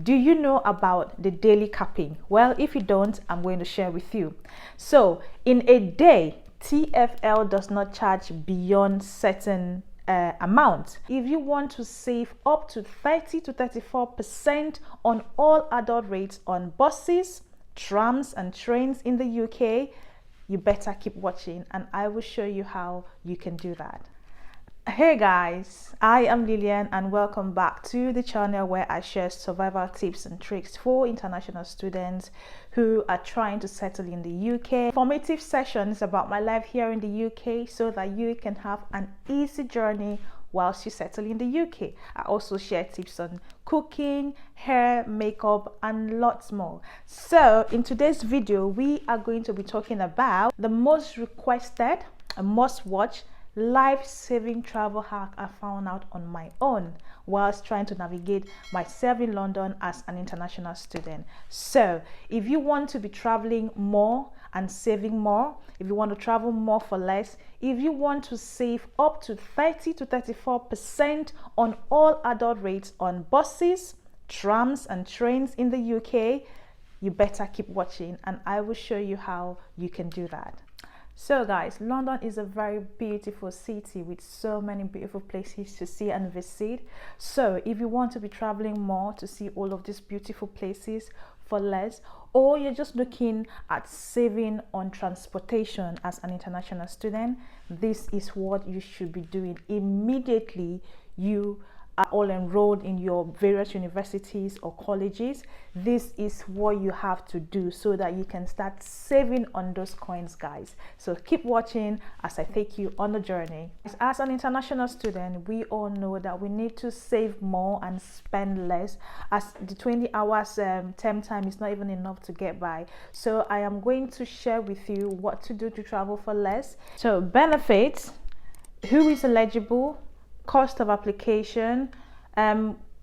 Do you know about the daily capping? Well, if you don't, I'm going to share with you. So in a day, TFL does not charge beyond certain amount. If you want to save up to 30 to 34% on all adult rates on buses, trams and trains in the UK, you better keep watching and I will show you how you can do that. Hey guys, I am Lillian and welcome back to the channel where I share survival tips and tricks for international students who are trying to settle in the UK. Formative sessions about my life here in the UK so that you can have an easy journey whilst you settle in the UK. I also share tips on cooking, hair, makeup and lots more. So in today's video, we are going to be talking about the most requested and must watch life-saving travel hack I found out on my own whilst trying to navigate myself in London as an international student. So if you want to be traveling more and saving more, if you want to travel more for less, if you want to save up to 30 to 34% on all adult rates on buses, trams and trains in the UK, you better keep watching and I will show you how you can do that. So guys, London is a very beautiful city with so many beautiful places to see and visit. So if you want to be traveling more to see all of these beautiful places for less, or you're just looking at saving on transportation as an international student, this is what you should be doing immediately you are all enrolled in your various universities or colleges. This is what you have to do so that you can start saving on those coins, guys. So keep watching as I take you on the journey. As an international student, we all know that we need to save more and spend less, as the 20 hours term time is not even enough to get by. So I am going to share with you what to do to travel for less. So benefits, who is eligible, cost of application,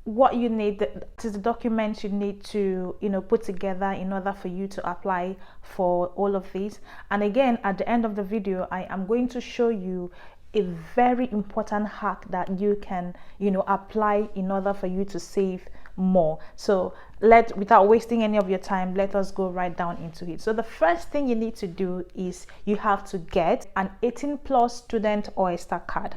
what you need, the documents you need to put together in order for you to apply for all of these. And again, at the end of the video, I am going to show you a very important hack that you can apply in order for you to save more. So without wasting any of your time, let us go right down into it. So the first thing you need to do is you have to get an 18+ student Oyster card.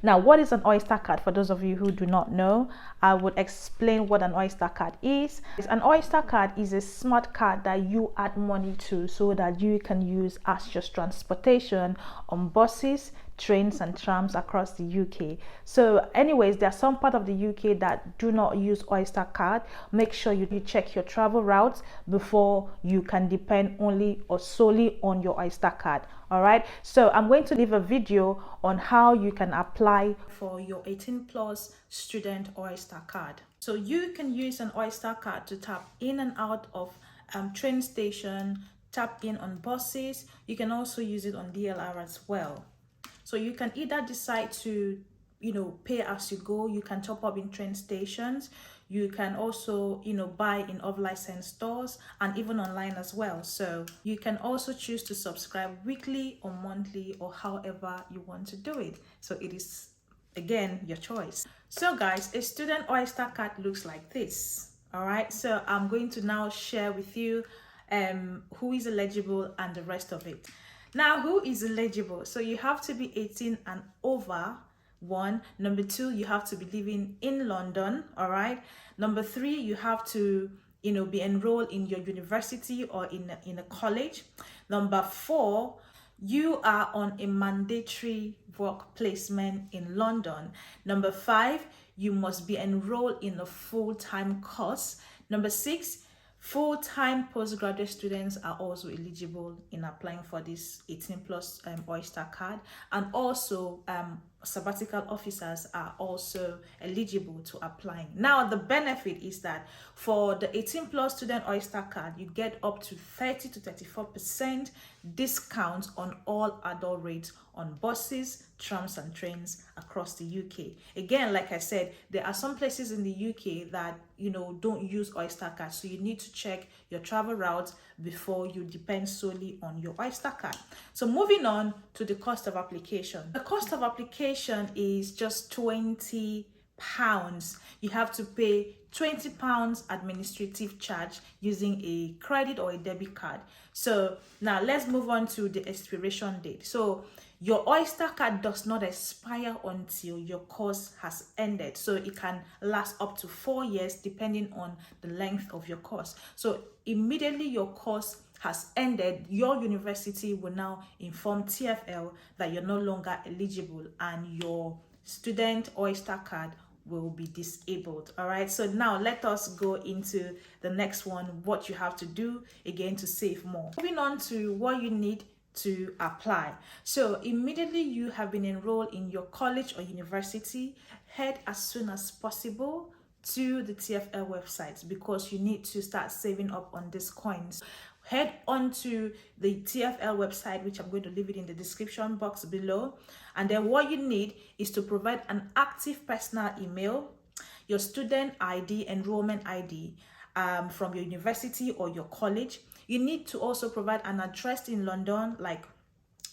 Now, what is an Oyster card? For those of you who do not know, I would explain what an Oyster card is. An Oyster card is a smart card that you add money to so that you can use as just transportation on buses, trains and trams across the UK. So anyways, there are some part of the UK that do not use Oyster card. Make sure you check your travel routes before you can depend only or solely on your Oyster card. All right, so I'm going to leave a video on how you can apply for your 18+ student Oyster card. So you can use an Oyster card to tap in and out of train station, tap in on buses. You can also use it on DLR as well. So you can either decide to pay as you go. You can top up in train stations. You can also buy in off-license stores and even online as well. So you can also choose to subscribe weekly or monthly or however you want to do it. So it is again your choice. So guys, a student Oyster card looks like this. All right, so I'm going to now share with you who is eligible and the rest of it. Now, who is eligible? So you have to be 18 and over. One. Number two, you have to be living in London. All right. Number three, you have to be enrolled in your university or in a college. Number four, you are on a mandatory work placement in London. Number five, you must be enrolled in a full-time course. Number six, full-time postgraduate students are also eligible in applying for this 18+ Oyster card, and also sabbatical officers are also eligible to apply. Now the benefit is that for the 18+ student Oyster card, you get up to 30 to 34% discount on all adult rates on buses, trams and trains across the UK. Again, like I said, there are some places in the UK that don't use Oyster card, so you need to check your travel routes before you depend solely on your Oyster card. So moving on to the cost of application. The cost of application is just £20 pounds. You have to pay 20 pounds administrative charge using a credit or a debit card. So now let's move on to the expiration date. So your Oyster card does not expire until your course has ended. So it can last up to 4 years depending on the length of your course. So immediately your course has ended, your university will now inform TFL that you're no longer eligible and your student Oyster card will be disabled. All right, so now let us go into the next one, what you have to do again to save more. Moving on to what you need to apply. So immediately you have been enrolled in your college or university, head as soon as possible to the TFL website because you need to start saving up on these coins. Head on to the TFL website, which I'm going to leave it in the description box below. And then what you need is to provide an active personal email, your student ID, enrollment ID from your university or your college. You need to also provide an address in London, like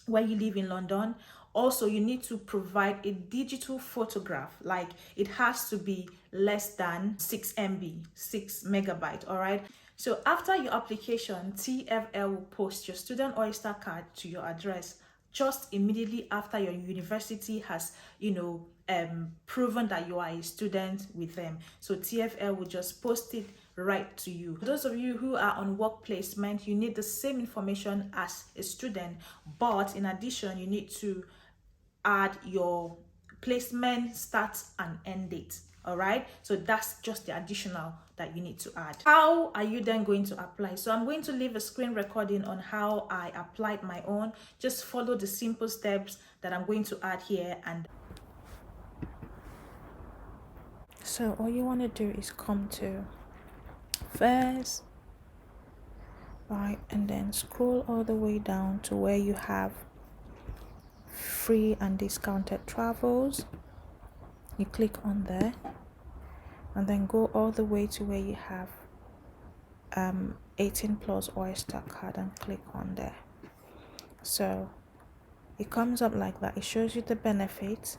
where you live in London. Also, you need to provide a digital photograph, like it has to be less than 6 MB, 6 megabyte, all right? So after your application, TFL will post your student Oyster card to your address just immediately after your university has, proven that you are a student with them. So TFL will just post it right to you. For those of you who are on work placement, you need the same information as a student, but in addition, you need to add your placement start and end date. All right, so that's just the additional that you need to add. How are you then going to apply? So I'm going to leave a screen recording on how I applied my own. Just follow the simple steps that I'm going to add here. And so all you want to do is come to first, right, and then scroll all the way down to where you have free and discounted travels. You click on there and then go all the way to where you have 18 plus Oyster card and click on there. So it comes up like that. It shows you the benefits,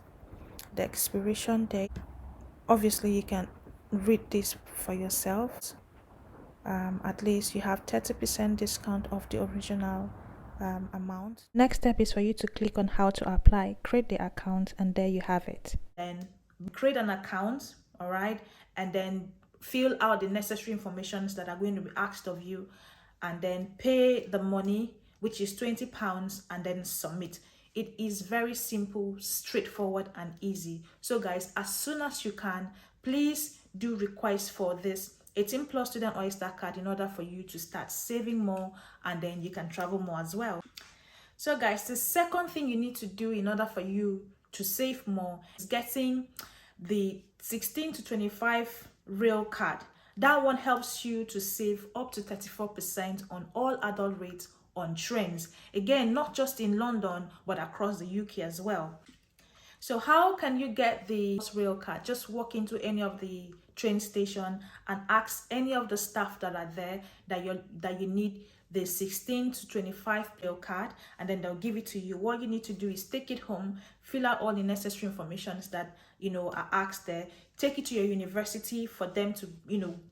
the expiration date. Obviously you can read this for yourself. At least you have 30% discount of the original amount. Next step is for you to click on how to apply, create the account, and there you have it. Then create an account, all right, and then fill out the necessary information that are going to be asked of you, and then pay the money, which is 20 pounds, and then submit. It is very simple, straightforward, and easy. So guys, as soon as you can, please do request for this 18 plus student Oyster card in order for you to start saving more, and then you can travel more as well. So guys, the second thing you need to do in order for you to save more is getting the 16 to 25 real card. That one helps you to save up to 34% on all adult rates on trains. Again, not just in London, but across the UK as well. So how can you get the rail card? Just walk into any of the train station and ask any of the staff that are there that you need the 16 to 25 rail card, and then they'll give it to you. What you need to do is take it home, fill out all the necessary information that are asked there, take it to your university for them to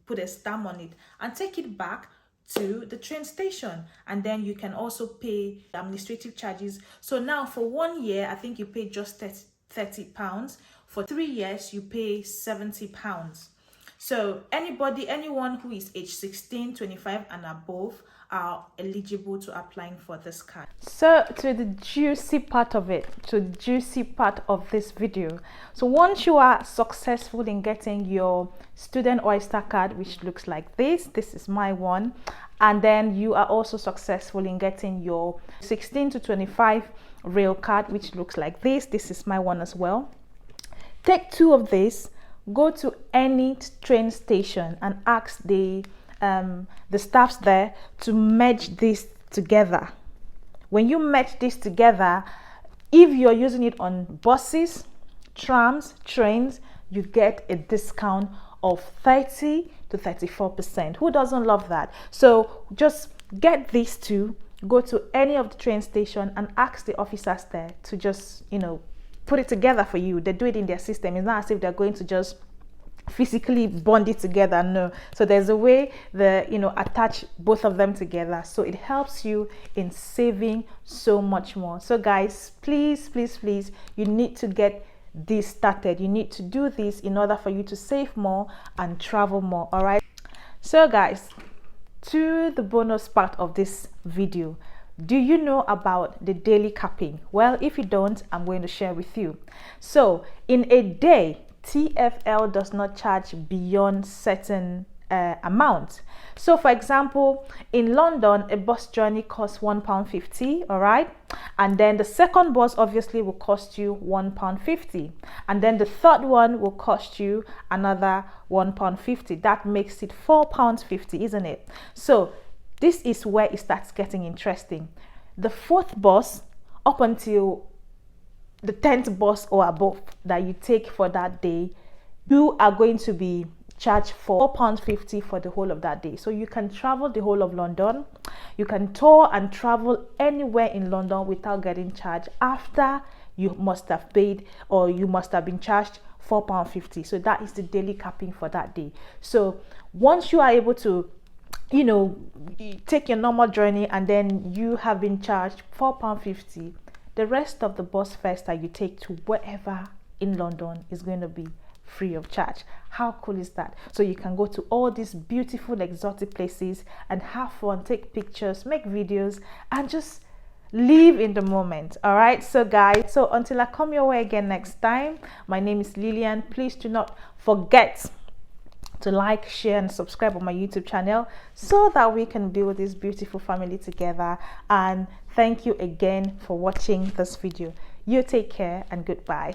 put a stamp on it, and take it back to the train station. And then you can also pay administrative charges. So now for 1 year, I think you pay just 30 pounds. For 3 years, you pay 70 pounds. So anyone who is age 16, 25 and above are eligible to applying for this card. So to the juicy part of this video. So once you are successful in getting your student Oyster card, which looks like this is my one, and then you are also successful in getting your 16 to 25 rail card, which looks like this is my one as well. Take 2 of these, go to any train station and ask the staffs there to merge this together. When you merge this together, if you're using it on buses, trams, trains, you get a discount of 30 to 34%. Who doesn't love that? So just get these 2, go to any of the train station and ask the officers there to just put it together for you. They do it in their system. It's not as if they're going to just physically bond it together. No. So there's a way attach both of them together, so it helps you in saving so much more. So guys, please, you need to get this started. You need to do this in order for you to save more and travel more. All right, so guys, to the bonus part of this video. Do you know about the daily capping? Well, if you don't, I'm going to share with you. So in a day, TFL does not charge beyond certain amount. So for example, in London, a bus journey costs £1.50, all right, and then the second bus obviously will cost you £1.50, and then the third one will cost you another £1.50. That makes it £4.50, isn't it? So this is where it starts getting interesting. The fourth bus up until the 10th bus or above that you take for that day, you are going to be charged for £4.50 for the whole of that day. So you can travel the whole of London. You can tour and travel anywhere in London without getting charged, after you must have paid, or you must have been charged £4.50. So that is the daily capping for that day. So once you are able to take your normal journey and then you have been charged £4.50, the rest of the bus fares that you take to wherever in London is going to be free of charge. How cool is that? So you can go to all these beautiful exotic places and have fun, take pictures, make videos, and just live in the moment. All right, so guys, so until I come your way again next time, my name is Lillian. Please do not forget to like, share, and subscribe on my YouTube channel so that we can build this beautiful family together. And thank you again for watching this video. You take care and goodbye.